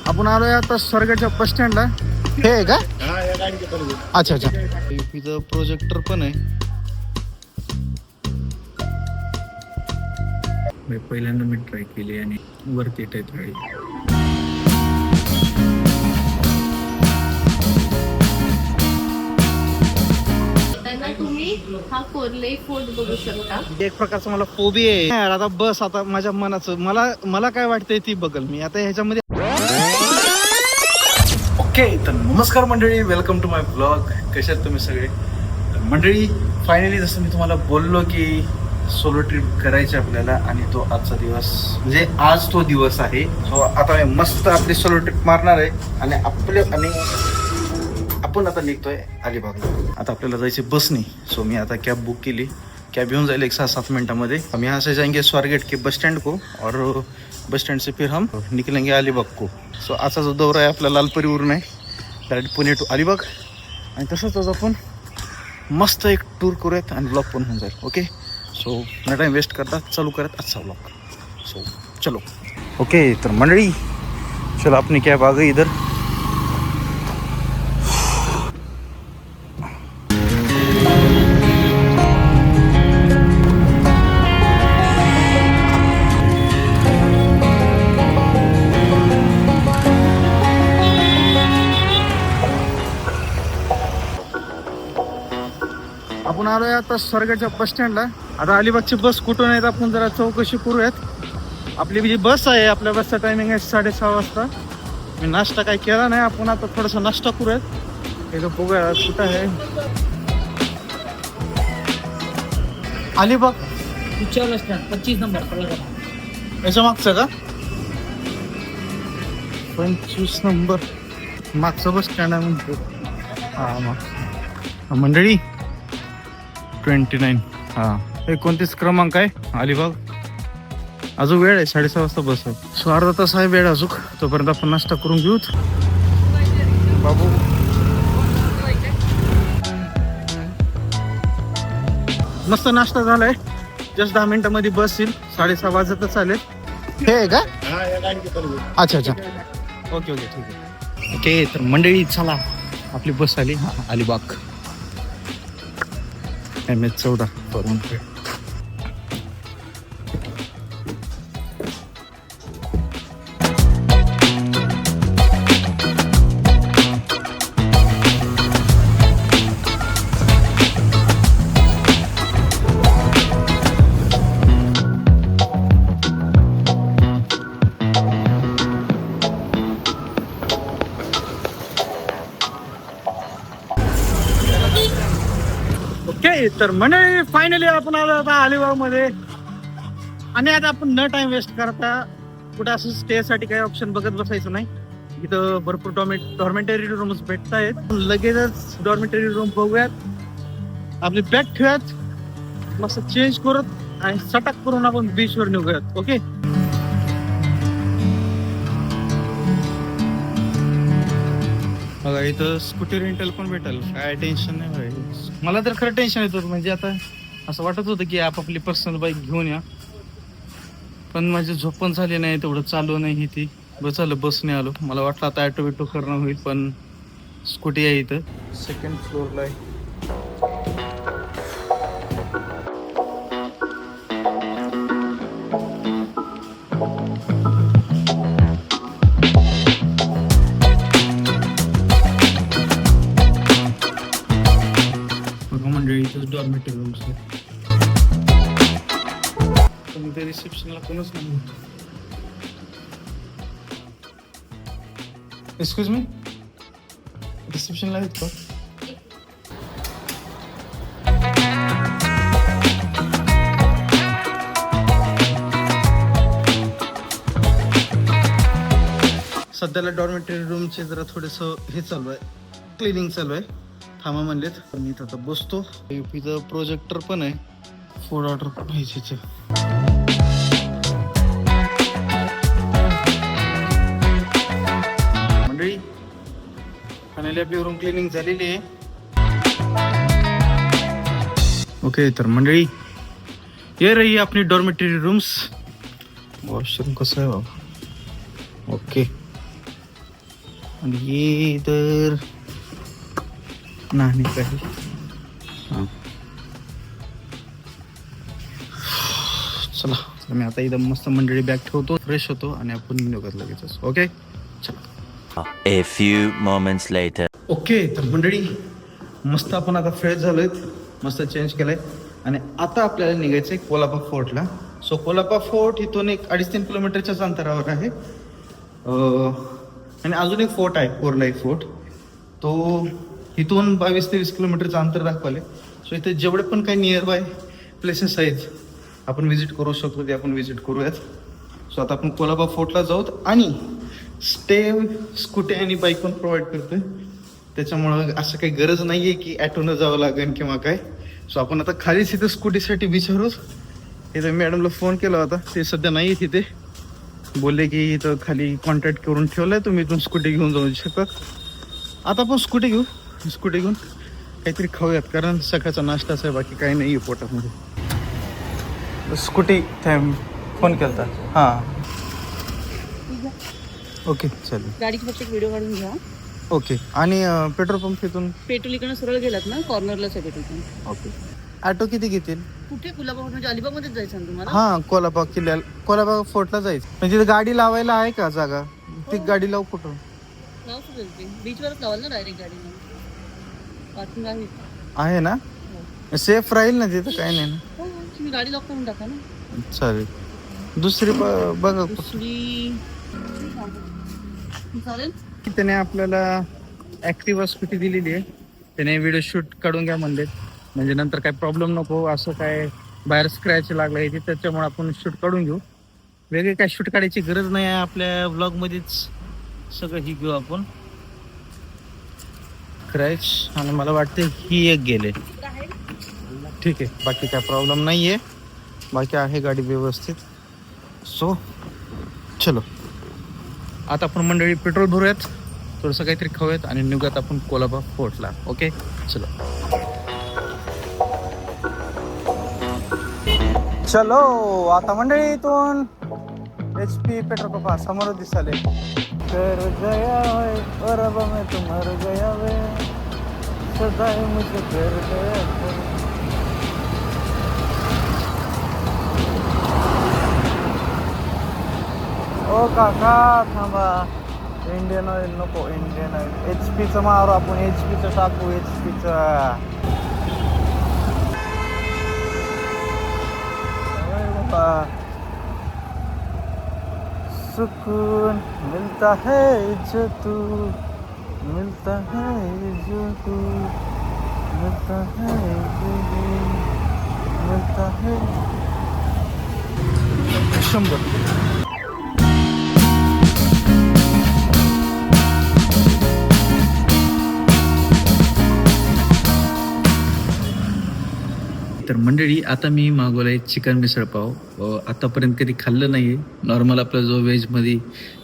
आपण आलोय आता स्वर्गाच्या बस स्टँडला. हे आहे का? अच्छा अच्छा. इथं प्रोजेक्टर पण आहे. पहिल्यांदा मी ट्राय केली आणि वरती टाईप राहील. तुम्ही हा कोर्ले फोर्ट बघू शकता. एक प्रकारचं मला फोबी आहे. आता बस आता माझ्या मनाचं मला काय वाटतंय ती बघल मी आता ह्याच्यामध्ये. ओके तर नमस्कार मंडळी, वेलकम टू माय ब्लॉग. कसे आहेत तुम्ही सगळे? तर मंडळी फायनली जसं मी तुम्हाला बोललो की सोलो ट्रिप करायची आपल्याला आणि तो आजचा दिवस म्हणजे आज तो दिवस आहे. सो आता मी मस्त आपली सोलो ट्रिप मारणार आहे आणि आपण आता निघतोय अलिबागला. आता आपल्याला जायचे बसनी. सो मी आता कॅब बुक केली. कॅब येऊन जाईल 6-7 मिनटामध्ये. हम यहाँ से जाएंगे स्वारगेट के बस स्टैंड को और बस स्टैंड से फिर हम निकलेंगे अलिबाग को. सो आजचा जो दौरा आहे आपला लालपरीवरून आहे डायरेक्ट पुणे टू अलिबाग. आणि तसंच आपण मस्त एक टूर करूयात आणि ब्लॉग पण होऊन जाईल. ओके सो न टाइम वेस्ट करता चालू करत आजचा ब्लॉग. सो चलो. ओके तर मंडळी चलो अपनी कॅब आ गई इधर. आपण आलोय आता स्वर्गाच्या बस स्टँडला. आता अलिबागची बस कुठून आहेत आपण जरा चौकशी करूयात. आपली जी बस आहे आपल्या बसचा टायमिंग आहे 6:30 वाजता. मी नाश्ता काय केला नाही. आपण आता थोडासा नाश्ता करूयात. इथं बघूया कुठं आहे अलिबाग. 25 नंबर याच्या मागचं का? 25 नंबर मागचं बस स्टँड आहे म्हणतो. हा मग मंडळी 29. हा 29 क्रमांक आहे अलिबाग. अजून वेळ आहे 6:30 वाजता बस आहे. सो अर्धा तास आहे वेळ अजून. तोपर्यंत आपण नाश्ता करून घेऊत. बाबू मस्त नाश्ता झालाय. जस्ट 10 मिनिटांमध्ये बस येईल. 6:30 वाजतच चालेल. हे आहे का? अच्छा अच्छा. ओके ओके ठीक आहे. ओके तर मंडळी चला आपली बस आली अलिबाग. MS14 करून तर म्हणे फायनली आपण आलो आता अलिबाग मध्ये. आणि आता आपण न टाइम वेस्ट करता कुठं असं स्टे साठी काही ऑप्शन बघत बसायचं नाही. इथं भरपूर डॉर्मेटरी रूम्स भेटत आहेत. लगेचच डॉर्मेटरी रूम बघूयात, आपली बॅग ठेवूयात, मस्त चेंज करत आणि सटक करून आपण बीचवर निघूयात. ओके बघा इथं स्कूटी रेंटल पण भेटेल. काय टेन्शन नाही भाई. मला तर खरं टेन्शन येत होतं. म्हणजे आता असं वाटत होतं की आपापली पर्सनल बाईक घेऊन या, पण माझी झोप पण झाली नाही, तेवढं चालू नाही ती. बस आलं बसने आलो. मला वाटलं आता ॲटो बिटो करणं होईल, पण स्कूटी आहे इथं. 2nd फ्लोअरला आहे. डॉर्मेटरी रूम्स पण ते रिसेप्शनला कोणच नाही. एक्सक्यूज मी, रिसेप्शनला आहेत का? सध्याला डॉर्मेटरी रूमचे जरा थोडंसं हे चालू आहे, क्लिनिंग चालू आहे. थांबा म्हणलेत. मी आता बसतो. इथं प्रोजेक्टर पण आहे. फूड ऑर्डर पण व्हायची. मंडळी फायनली आपली रूम क्लिनिंग झालेली आहे. ओके तर मंडळी ये रही अपनी डॉर्मेटरी रूम्स. वॉशरूम कसं आहे बाबा? ओके आणि हे तर नाही काही. हां चला मी आता इथं मस्त मंडळी बॅग ठेवतो, फ्रेश होतो आणि आपण निघत लगेच. ओके चला. A few moments later. Okay तर मंडळी मस्त आपण आता फ्रेश झालोय, मस्त चेंज केलंय आणि आता आपल्याला निघायचं आहे कोलाबा फोर्टला. सो कोलाबा फोर्ट इथून एक 2.5-3 किलोमीटरच्याच अंतरावर आहे. आणि अजून एक फोर्ट आहे कोरलाई फोर्ट, तो इथून 22-23 किलोमीटरचं अंतर दाखवले. सो इथे जेवढे पण काही नियर बाय प्लेसेस आहेत आपण व्हिजिट करू शकतो ते आपण व्हिजिट करूयात. सो आता आपण कोलाबा फोर्टला जाऊत आणि स्टे स्कूटी आणि बाईक पण प्रोव्हाइड करतोय, त्याच्यामुळं असं काही गरज नाही आहे की ॲटोनं जावं लागेल किंवा काय. सो आपण आता खालीच इथं स्कूटीसाठी विचारूच. इथं मॅडमला फोन केला होता, ते सध्या नाही आहे तिथे, बोलले की इथं खाली कॉन्टॅक्ट करून ठेवलं आहे, तुम्ही इथून स्कूटी घेऊन जाऊ शकता. आता आपण स्कूटी घेऊन काहीतरी खाऊयात, कारण सकाळचा नाश्ताच आहे, बाकी काही नाही आहे पोटामध्ये. स्कूटी फोन केला होता. हां ओके चालेल. गाडीची फक्त एक व्हिडिओ काढून घ्या. ओके आणि पेट्रोल पंप इथून पेट्रोल इकडनं सरळ गेलात ना, कॉर्नरलाच आहे पेट्रोल. ओके. ऑटो किती घेतील? कुठे कुलाबा म्हणजे अलिबागमध्येच जायचं ना तुम्हाला? हां कोलाबा किल्ल्याला, कोलाबा फोर्टला जायचं. म्हणजे तिथे गाडी लावायला आहे का जागा? ती गाडी लावू कुठं? लावू शकेल ते बीचवरच लावाल ना डायरेक्ट गाडी, पार्किंग आहे. आहे ना, सेफ राहील ना तिथं, काही नाही ना. हो तुम्ही गाडी लॉक करून टाका ना. चालेल. दुसरी बघा दुसरी चालेल. त्याने आपल्याला ॲक्टिवा स्कूटी दिलेली आहे, त्याने व्हिडिओ शूट काढून घ्या म्हणले, म्हणजे नंतर काय प्रॉब्लेम नको, असं काय बाहेर स्क्रॅच लागला आहे त्याच्यामुळे आपण शूट काढून घेऊ. वेगळे काय शूट काढायची गरज नाही आहे, आपल्या व्लॉगमध्येच सगळं ही घेऊ आपण. स्क्रॅच आणि मला वाटते ही एक गेले, ठीक आहे, बाकी काय प्रॉब्लेम नाही आहे, बाकी आहे गाडी व्यवस्थित. सो चलो आता आपण मंडळी पेट्रोल भरूयात, थोडंसं काहीतरी खाऊयात आणि निघूयात आपण कोलाबा फोर्टला. ओके चलो चलो. आता मंडळी इथून HP पेट्रोल पंप समोर दिसाले. कर गया है और अब मैं तो मर गया वे, सदाई मुझे कर गया. ओ काका थांबा, इंडियन ऑइल नको, इंडियन ऑइल HP मारू आपण, HP टाकू, HP सुकून मिलता है जो तू, मिलता है जो तू, मिलता है जो तू, मिलता है 100. तर मंडळी आता मी मागवलं आहे चिकन मिसळपाव. आतापर्यंत कधी खाल्लं नाही आहे. नॉर्मल आपला जो व्हेजमध्ये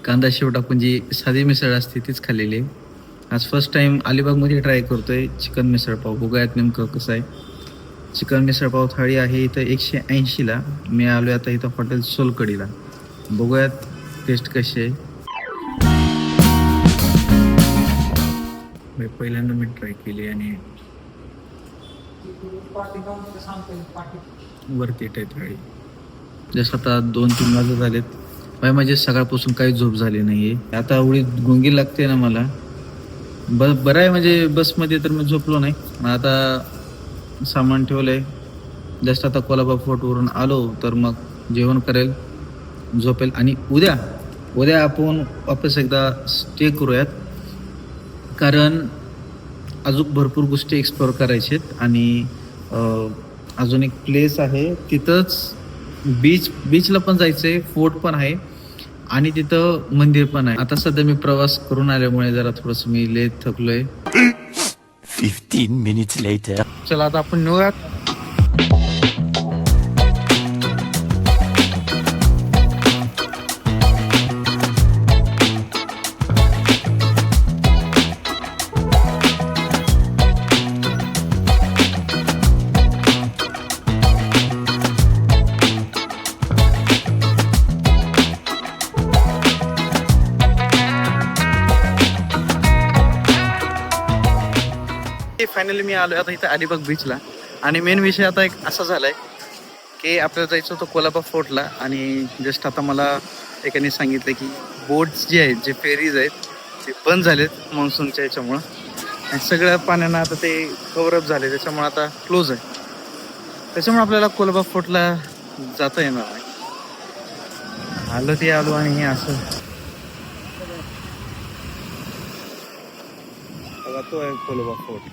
कांदा शेव टाकून जी साधी मिसळ असते तीच खाल्लेली आहे. आज फर्स्ट टाईम अलिबागमध्ये ट्राय करतो आहे चिकन मिसळपाव. बघूयात नेमकं कसं आहे. चिकन मिसळपाव थाळी आहे इथं 180ला. मी आलो आहे आता इथं हॉटेल सोलकडीला. बघूयात टेस्ट कशी आहे. पहिल्यांदा मी ट्राय केली आणि वरती येत आहे थाळी. जसं आता 2-3 वाजत झालेत. बाय माझे सकाळपासून काही झोप झाली नाही आहे. आता एवढी गुंगी लागते ना मला. बरं आहे म्हणजे बसमध्ये तर मी झोपलो नाही. आता सामान ठेवलं आहे. जस्ट आता कोलाबा फोर्टवरून आलो तर मग जेवण करेल, झोपेल आणि उद्या आपण वापस एकदा स्टे करूयात, कारण अजून भरपूर गोष्टी एक्सप्लोअर करायच्या आहेत. आणि अजून एक प्लेस आहे तिथंच बीचला पण जायचं आहे, फोर्ट पण आहे आणि तिथं मंदिर पण आहे. आता सध्या मी प्रवास करून आल्यामुळे जरा थोडंसं मी लेट थकलोय. 15 minutes later. चला आता आपण निघूयात. मंडळी फायनली मी आलो आता इथं अलिबाग बीचला. आणि मेन विषय आता एक असा झालाय की आपल्याला जायचं होतं कोल्हापूर फोर्टला. आणि जस्ट आता मला एकाने सांगितलं की बोट्स जे आहेत, जे फेरीज आहेत ते बंद झालेत मान्सूनच्या याच्यामुळं. आणि सगळ्या पाण्यानं आता ते कव्हरअप झाले, त्याच्यामुळे आता क्लोज आहे. त्याच्यामुळे आपल्याला कोल्हापूर फोर्टला जाता येणार नाही. आलो ते आलो आणि हे असं तो आहे कोल्हापूर फोर्ट.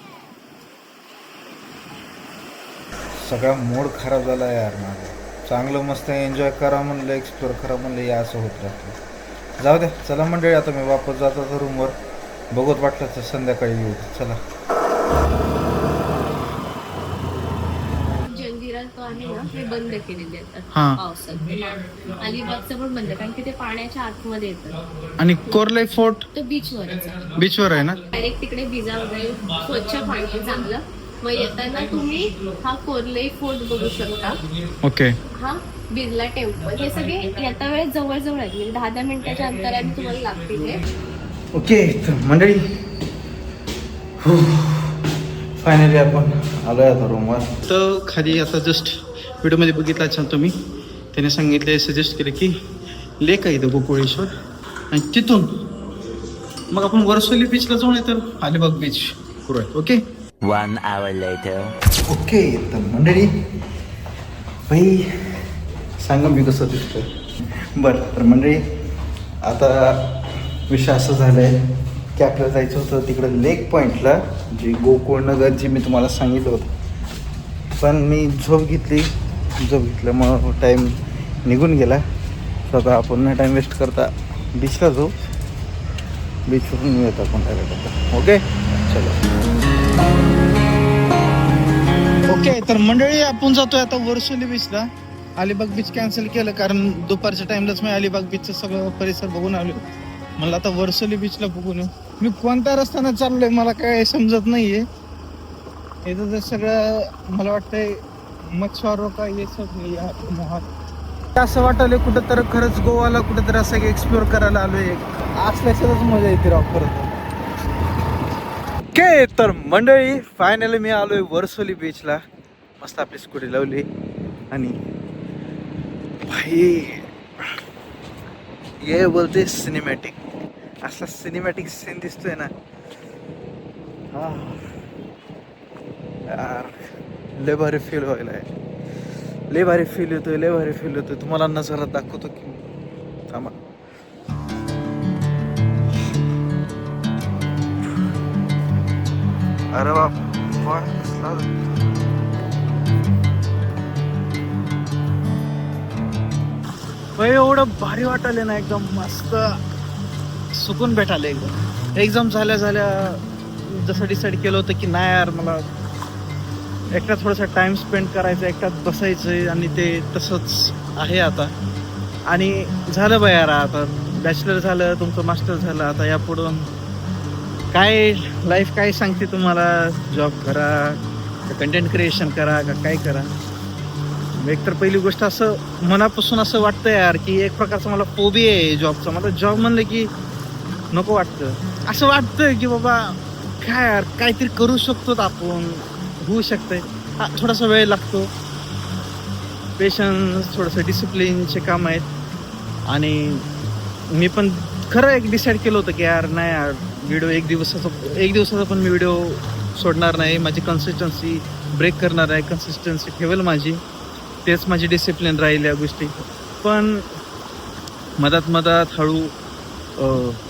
सगळा मूड खराब झाला यार माझा. चांगलं मस्त एन्जॉय करा म्हणलं, एक्सप्लोर करा म्हणलं, या असं होत राहतं. जाऊ द्या, चला मंडळी आता मी वापस जातो तर रूमवर. बघत वाटलं तर संध्याकाळी येऊ. चला. जंजिरा तो आहे ना, हे बंद केलेले आहेत हा. पावसात. अलिबागचं पण बंद, कारण की ते पाण्याच्या आतमध्ये येतं. आणि कोर्ले फोर्ट तो बीचवरच आहे. बीचवर आहे ना. डायरेक्ट तिकडे भिजा वगैरे स्वच्छ पाणी आहे चांगलं. मग येताना तुम्ही हा कोर्ले फोर्ट बघू शकता. ओके. हा बिर्ला टेम्पल, हे सगळे येता वेळेस जवळ जवळ आहेत, म्हणजे 10-10 मिनिटाच्या अंतराने तुम्हाला लागतील हे. ओके तर मंडळी फायनली आपण आलो आहे आता रूमवर. तर खाली आता जस्ट व्हिडिओमध्ये बघितला छान तुम्ही, त्याने सांगितले, सजेस्ट केले की लेक आहे इथं गोकुळेश्वर, आणि तिथून मग आपण वरसोली बीचला जाऊन येतो, अलिबाग बीच करूयात. ओके. 1 hour later. ओके तर मंडळी भाई सांगा मी कसं दिसतोय. बरं तर मंडळी आता विषय असं झालं आहे की आपल्याला जायचं होतं तिकडं लेक पॉईंटला, जी गोकुळनगर जी मी तुम्हाला सांगितलं होतं. पण मी झोप घेतल्यामुळं टाईम निघून गेला. तर आता आपण टाईम वेस्ट करता बीचला जाऊ. बीचवरून येऊ आता आपण डायरेक्ट. ओके चलो. ओके तर मंडळी आपण जातोय आता वरसोली बीचला. अलिबाग बीच कॅन्सल केलं कारण दुपारच्या टाइमलाच मी अलिबाग बीचचं सगळं परिसर बघून आलो. मला आता वरसोली बीचला बघून येऊ. मी कोणत्या रस्त्यानं चाललोय मला काय समजत नाहीये. इथं तर सगळं मला वाटतंय मच्छवारो का ये सब असं वाटलं कुठं तर खरंच गोवाला कुठं तर असं एक्सप्लोर करायला आलोय. असल्याच्याच मजा येते राव परत. ओके तर मंडळी फायनली मी आलोय वरसोली बीचला. मस्त आपली स्कूटी लावली आणि भाई ये बोलते सिनेमॅटिक, असा सिनेमॅटिक सीन दिसतोय ना यार. लय भारी फील व्हायला आहे, लय भारी फील येतोय. तुम्हाला नजरात दाखवतो की थांबा. अरे बाप एवढं भारी वाटायला ना, एकदम मस्त सुकून भेटायला. एकदम झाल्या जसं डिसाईड केलं होतं की नाही यार मला एकटा थोडासा टाइम स्पेंड करायचा, एकटाच बसायचं, आणि ते तसंच आहे आता. आणि झालं बा यार, आता बॅचलर झालं, तुमचं मास्टर झालं, आता यापुढून काय लाईफ काय सांगते तुम्हाला. जॉब करा का कंटेंट क्रिएशन करा का काय करा. एकतर पहिली गोष्ट असं मनापासून असं वाटतं यार की एक प्रकारचं मला फोबिया आहे जॉबचा. मला जॉब म्हणलं की नको वाटतं. असं वाटतं की बाबा काय यार काहीतरी करू शकतो आपण, होऊ शकतंय. हा थोडासा वेळ लागतो, पेशन्स, थोडंसं डिसिप्लिनचे काम आहेत. आणि मी पण खरं एक डिसाईड केलं होतं की यार नाही यार व्हिडिओ एक दिवसाचा पण मी व्हिडिओ सोडणार नाही. माझी कन्सिस्टन्सी ब्रेक करणार आहे, कन्सिस्टन्सी ठेवेल माझी. तेच माझी डिसिप्लिन राहील या गोष्टी. पण मधात हळू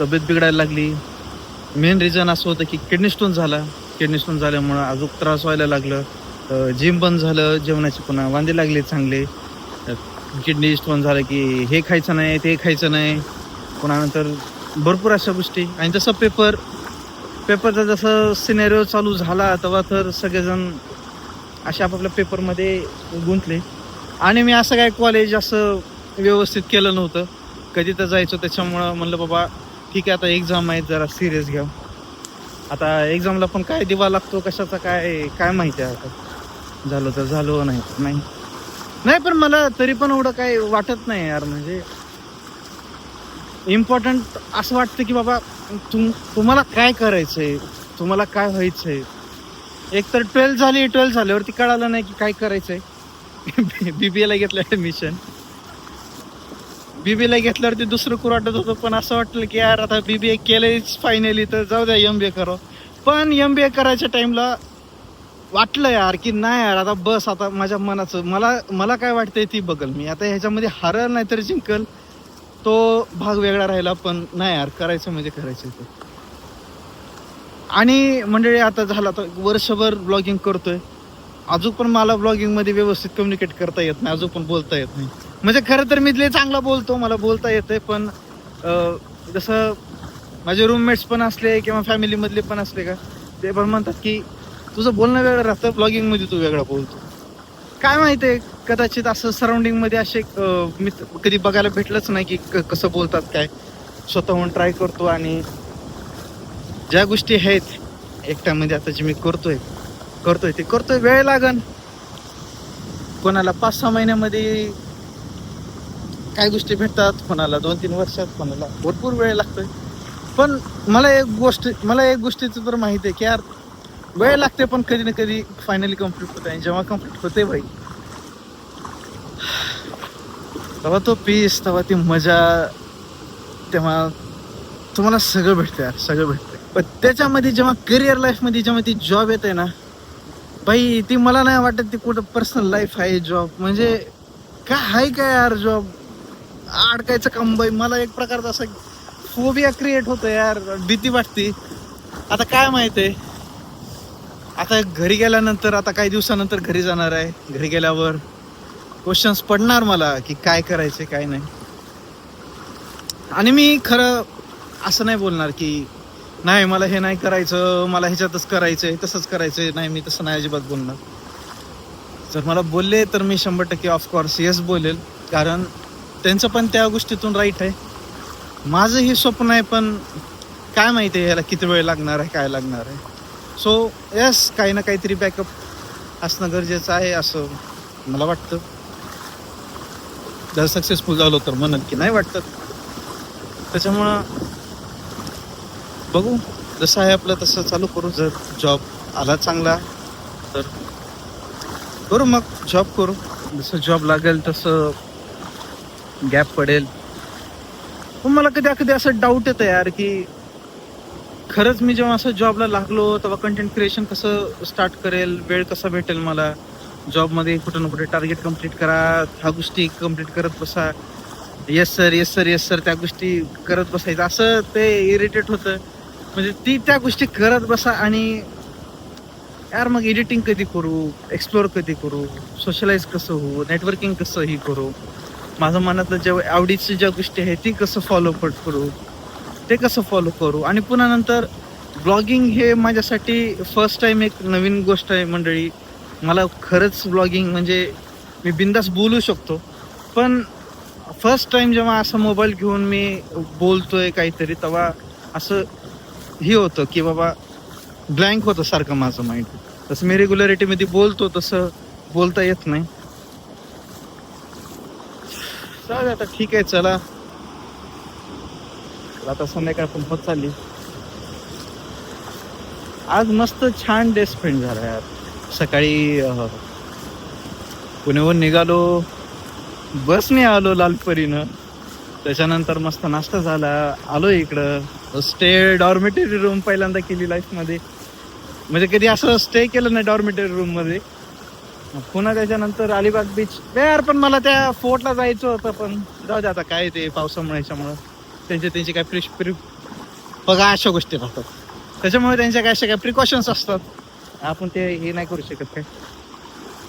तब्येत बिघडायला लागली. मेन रिझन असं होतं की किडनी स्टोन झाल्यामुळं अजून त्रास व्हायला लागलं. जिम बंद झालं, जेवणाची पुन्हा वांदे लागले चांगले. किडनी स्टोन झालं की हे खायचं नाही, ते खायचं नाही, पुन्हा नंतर भरपूर अशा गोष्टी. आणि जसं पेपरचा जसं सिनेरिओ चालू झाला तेव्हा तर सगळेजण अशा आपापल्या पेपरमध्ये गुंतले. आणि मी असं काय कॉलेज असं व्यवस्थित केलं नव्हतं, कधी तर जायचो. त्याच्यामुळं म्हणलं बाबा ठीक आहे आता एक्झाम आहे, जरा सिरियस घ्या. आता एक्झामला पण काय दिवा लागतो कशाचा काय माहिती आहे. आता झालं तर झालं, नाही पण मला तरी पण एवढं काय वाटत नाही यार. म्हणजे इम्पॉर्टंट असं वाटतं की बाबा तुम्हाला काय करायचं आहे, तुम्हाला काय व्हायचं आहे, एक तर 12 झाल्यावरती कळालं नाही की काय करायचंय. BBA घेतलं ऍडमिशन. BBA घेतल्यावरती दुसरं करू वाटत होतं, पण असं वाटलं की यार आता BBA केलंयच फायनली तर जाऊ द्या MBA करावं. पण MBA करायच्या टाइमला वाटलं यार की नाही यार आता बस, आता माझ्या मनाचं मला काय वाटतंय ती बघल मी. आता ह्याच्यामध्ये हरल नाही तर जिंकल तो भाग वेगळा राहिला, पण नाही यार करायचं म्हणजे करायचं ते. आणि मंडळी आता झालं, आता वर्षभर ब्लॉगिंग करतोय, अजून पण मला ब्लॉगिंगमध्ये व्यवस्थित कम्युनिकेट करता येत नाही, अजून पण बोलता येत नाही. म्हणजे खरं तर मी लय चांगला बोलतो, मला बोलता येतंय, पण जसं माझे रूममेट्स पण असले किंवा फॅमिलीमधले पण असले का, ते पण म्हणतात की तुझं बोलणं वेगळं राहतं, ब्लॉगिंगमध्ये तू वेगळा बोलतो. काय माहिती आहे, कदाचित असं सराउंडिंगमध्ये असे मी कधी बघायला भेटलंच नाही की कसं बोलतात काय. स्वतःहून ट्राय करतो आणि ज्या गोष्टी आहेत एकट्यामध्ये आता जे मी करतोय वेळ लागन. कोणाला 5-6 महिन्यामध्ये काय गोष्टी भेटतात, कोणाला 2-3 वर्षात, कोणाला भरपूर वेळ लागतोय. पण मला एक गोष्टीचं तर माहिती आहे की यार वेळ लागते, पण कधी ना कधी फायनली कम्प्लीट होते. आणि जेव्हा कम्प्लीट होते भाई, तेव्हा तो पीस, तेव्हा ती मजा, तेव्हा तुम्हाला सगळं भेटतं यार, सगळं भेटतं. पण त्याच्यामध्ये जेव्हा करिअर लाईफमध्ये जेव्हा ती जॉब येते ना बाई, ती मला नाही वाटत ती कुठं पर्सनल लाईफ आहे जॉब. म्हणजे काय आहे काय यार जॉब अडकायचं काम बाई. मला एक प्रकारचा असा फोबिया क्रिएट होतं यार, भीती वाटते. आता काय माहिती आहे, आता घरी गेल्यानंतर, आता काही दिवसानंतर घरी जाणार आहे, घरी गेल्यावर क्वेश्चन्स पडणार मला की काय करायचे काय नाही. आणि मी खरं असं नाही बोलणार की नाही मला हे नाही करायचं, मला ह्याच्यातच करायचंय, तसंच करायचंय. नाही, मी तसं नाही अजिबात बोलणार. जर मला बोलले तर मी 100% ऑफकोर्स येस बोलेल, कारण त्यांचं पण त्या गोष्टीतून राईट आहे. माझंही स्वप्न आहे, पण काय माहिती आहे याला किती वेळ लागणार आहे, काय लागणार आहे. सो येस, काही ना काहीतरी बॅकअप असणं गरजेचं आहे असं मला वाटतं. जर सक्सेसफुल झालो तर म्हणत की नाही वाटतं. त्याच्यामुळं बघू, जसं आहे आपलं तसं चालू करू. जर जॉब आला चांगला तर करू, मग जॉब करू. जसं जॉब लागेल तसं गॅप पडेल. पण मला कधी असं डाऊट येतं यार की खरंच मी जेव्हा असं जॉबला लागलो तेव्हा कंटेंट क्रिएशन कसं स्टार्ट करेल, वेळ कसा भेटेल मला. जॉबमध्ये कुठं ना कुठे टार्गेट कम्प्लीट करा, ह्या गोष्टी कम्प्लीट करत बसा, येस सर त्या गोष्टी करत बसायचं, असं ते इरिटेट होतं. म्हणजे त्या गोष्टी करत बसा आणि यार मग एडिटिंग कधी करू, एक्सप्लोअर कधी करू, सोशलाइज कसं होऊ, नेटवर्किंग कसंही करू, माझं मनातलं जेव्हा आवडीची ज्या गोष्टी आहेत ती कसं फॉलो करू. आणि पुन्हा नंतर ब्लॉगिंग हे माझ्यासाठी फर्स्ट टाइम एक नवीन गोष्ट आहे मंडळी. मला खरंच ब्लॉगिंग म्हणजे मी बिंदास बोलू शकतो, पण फर्स्ट टाइम जेव्हा असं मोबाईल घेऊन मी बोलतोय काहीतरी, तेव्हा असं हे होतं की बाबा ब्लँक होतं सारखं माझं माइंड. तसं मी रेग्युलरिटीमध्ये बोलतो तसं बोलता येत नाही. चालेल आता, ठीक आहे, चला आता संध्याकाळ पण होत चालली. आज मस्त छान डे स्पेंड झाला यार. सकाळी पुण्याहून निघालो, बसने आलो लालपरीनं. त्याच्यानंतर मस्त नाश्ता झाला, आलो इकडं. स्टे डॉर्मेटरी रूम पहिल्यांदा केली लाईफमध्ये. म्हणजे कधी असं स्टे केलं नाही डॉर्मेटरी रूममध्ये. पुन्हा त्याच्यानंतर अलिबाग बीच. यार पण मला त्या फोर्टला जायचं होतं, पण जाऊ दे आता, काय ते पावसामुळे ह्याच्यामुळं त्यांची काय बघा अशा गोष्टी राहतात. त्याच्यामुळे त्यांच्या काय अशा काय प्रिकॉशन्स असतात, आपण ते हे नाही करू शकत. काय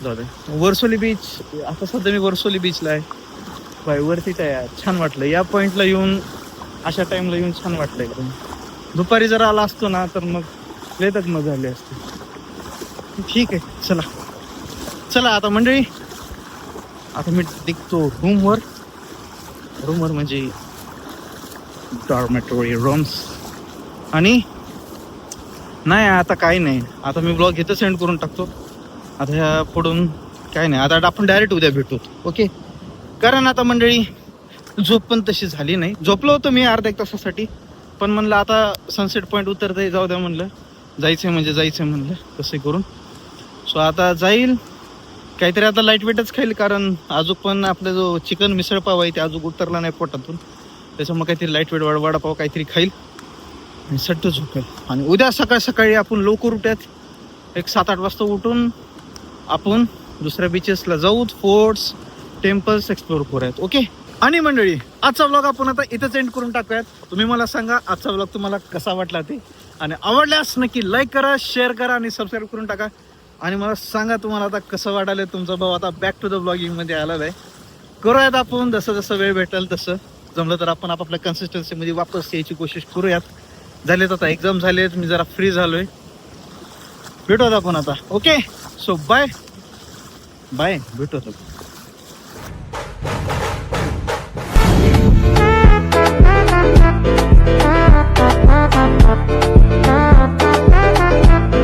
जाऊ दे. वर्सोली बीच, आता सध्या मी वर्सोली बीचला आहे बाय. वरती काय छान वाटलं या पॉईंटला येऊन, अशा टाईमला येऊन छान वाटलं एकदम. दुपारी जर आला असतो ना तर मग लेतच मजा झाली असते. ठीक आहे, चला आता मंडळी, आता मी निघतो रूमवर म्हणजे डॉर्मेटरी रूम्स. आणि नाही आता काही नाही, आता मी ब्लॉग इथं सेंड करून टाकतो. आता ह्या पुढून काय नाही, आता आपण डायरेक्ट उद्या भेटू. ओके, कारण आता मंडळी झोप पण तशी झाली नाही. झोपलो होतो मी अर्धा एक तासासाठी, पण म्हणलं आता सनसेट पॉईंट उतरतंय, जाऊ द्या म्हणलं. जायचं म्हणजे जायचं म्हणलं कसं करून. सो आता जाईल काहीतरी, आता लाईट वेटच खाईल कारण अजून पण आपला जो चिकन मिसळ पाव आहे ते अजून उतरला नाही पोटातून, त्याच्यामुळे काहीतरी लाईट वेट वडापाव काहीतरी खाईल आणि सट्ट झोपेल. आणि उद्या सकाळ सकाळी आपण लवकर उठ्यात, एक 7-8 वाजता उठून आपण दुसऱ्या बीचेसला जाऊ, फोर्ट्स टेम्पल्स एक्सप्लोर करूयात. ओके. आणि मंडळी आजचा व्लॉग आपण आता इथंच एंड करून टाकूयात. तुम्ही मला सांगा आजचा व्लॉग तुम्हाला कसा वाटला ते, आणि आवडल्यास नक्की लाईक करा, शेअर करा आणि सबस्क्राईब करून टाका. आणि मला सांगा तुम्हाला आता कसं वाटायला. तुमचा भाऊ आता बॅक टू द ब्लॉगिंगमध्ये आलेला आहे. करूयात आपण जसं जसं वेळ भेटेल तसं, जमलं तर आपण आपापल्या कन्सिस्टन्सीमध्ये वापस यायची कोशिश करूयात. झालेत आता एक्झाम झालेत, मी जरा फ्री झालोय. भेटूयात आपण आता. ओके. सो बाय बाय, भेटूयात.